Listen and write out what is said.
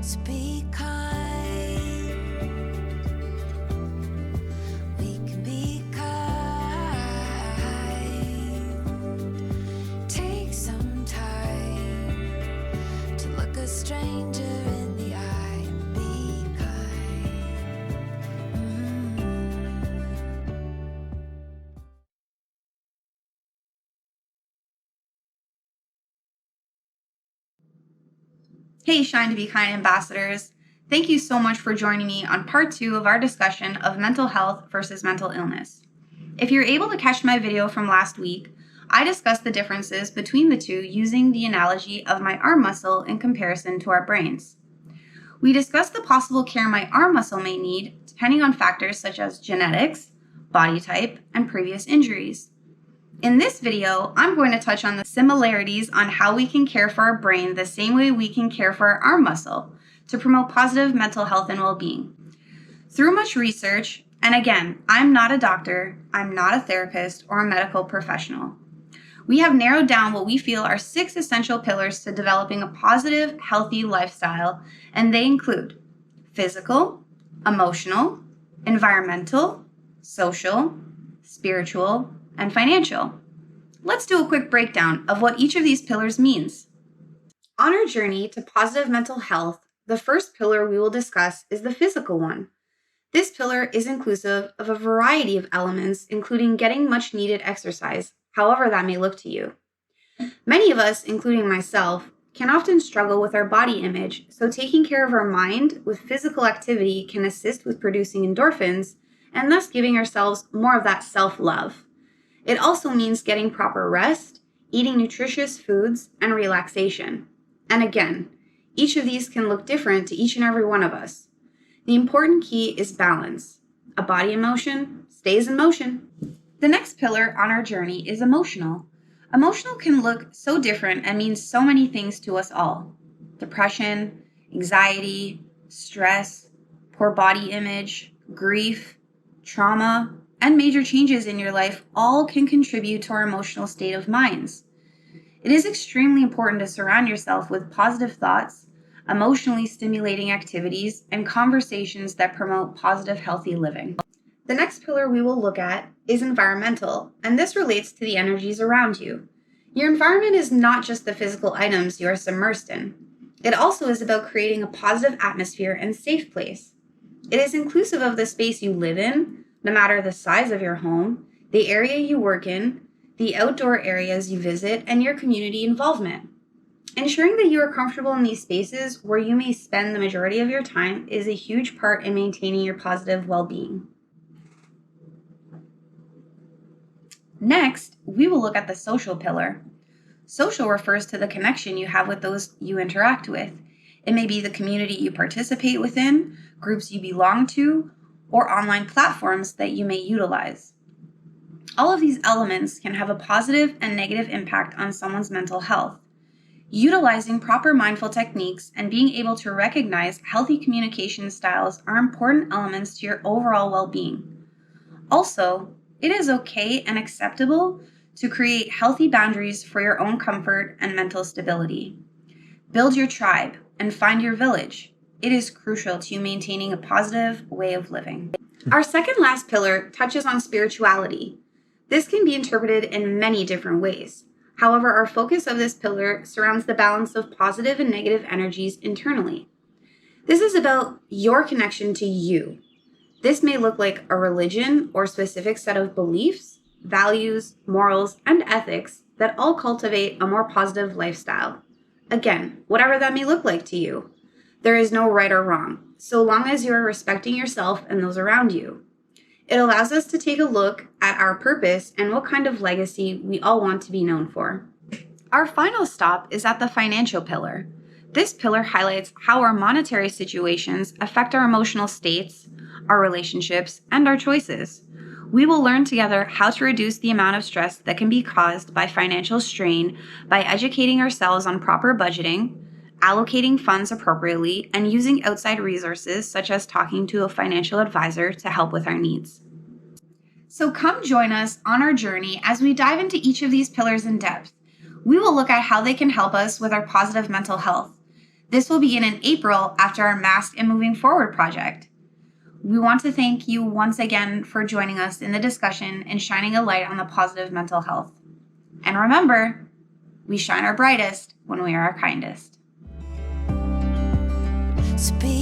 Let's be kind. We can be kind. Take some time to look a stranger in the eye and be kind. Hey, Shine to Be Kind ambassadors. Thank you so much for joining me on part 2 of our discussion of mental health versus mental illness. If you're able to catch my video from last week, I discussed the differences between the two using the analogy of my arm muscle in comparison to our brains. We discussed the possible care my arm muscle may need depending on factors such as genetics, body type, and previous injuries. In this video, I'm going to touch on the similarities on how we can care for our brain the same way we can care for our arm muscle to promote positive mental health and well-being. Through much research, and again, I'm not a doctor, I'm not a therapist, or a medical professional, we have narrowed down what we feel are 6 essential pillars to developing a positive, healthy lifestyle, and they include physical, emotional, environmental, social, spiritual, and financial. Let's do a quick breakdown of what each of these pillars means. On our journey to positive mental health, the first pillar we will discuss is the physical one. This pillar is inclusive of a variety of elements, including getting much needed exercise, however that may look to you. Many of us, including myself, can often struggle with our body image, so taking care of our mind with physical activity can assist with producing endorphins and thus giving ourselves more of that self-love. It also means getting proper rest, eating nutritious foods, and relaxation. And again, each of these can look different to each and every one of us. The important key is balance. A body in motion stays in motion. The next pillar on our journey is emotional. Emotional can look so different and mean so many things to us all. Depression, anxiety, stress, poor body image, grief, trauma, and major changes in your life all can contribute to our emotional state of minds. It is extremely important to surround yourself with positive thoughts, emotionally stimulating activities, and conversations that promote positive, healthy living. The next pillar we will look at is environmental, and this relates to the energies around you. Your environment is not just the physical items you are submersed in. It also is about creating a positive atmosphere and safe place. It is inclusive of the space you live in, no matter the size of your home, the area you work in, the outdoor areas you visit, and your community involvement. Ensuring that you are comfortable in these spaces where you may spend the majority of your time is a huge part in maintaining your positive well-being. Next, we will look at the social pillar. Social refers to the connection you have with those you interact with. It may be the community you participate within, groups you belong to, or online platforms that you may utilize. All of these elements can have a positive and negative impact on someone's mental health. Utilizing proper mindful techniques and being able to recognize healthy communication styles are important elements to your overall well-being. Also, it is okay and acceptable to create healthy boundaries for your own comfort and mental stability. Build your tribe and find your village. It is crucial to you maintaining a positive way of living. Our second last pillar touches on spirituality. This can be interpreted in many different ways. However, our focus of this pillar surrounds the balance of positive and negative energies internally. This is about your connection to you. This may look like a religion or specific set of beliefs, values, morals, and ethics that all cultivate a more positive lifestyle. Again, whatever that may look like to you. There is no right or wrong, so long as you are respecting yourself and those around you. It allows us to take a look at our purpose and what kind of legacy we all want to be known for. Our final stop is at the financial pillar. This pillar highlights how our monetary situations affect our emotional states, our relationships, and our choices. We will learn together how to reduce the amount of stress that can be caused by financial strain by educating ourselves on proper budgeting, allocating funds appropriately, and using outside resources such as talking to a financial advisor to help with our needs. So come join us on our journey as we dive into each of these pillars in depth. We will look at how they can help us with our positive mental health. This will begin in April after our Mask and Moving Forward project. We want to thank you once again for joining us in the discussion and shining a light on the positive mental health. And remember, we shine our brightest when we are our kindest. So be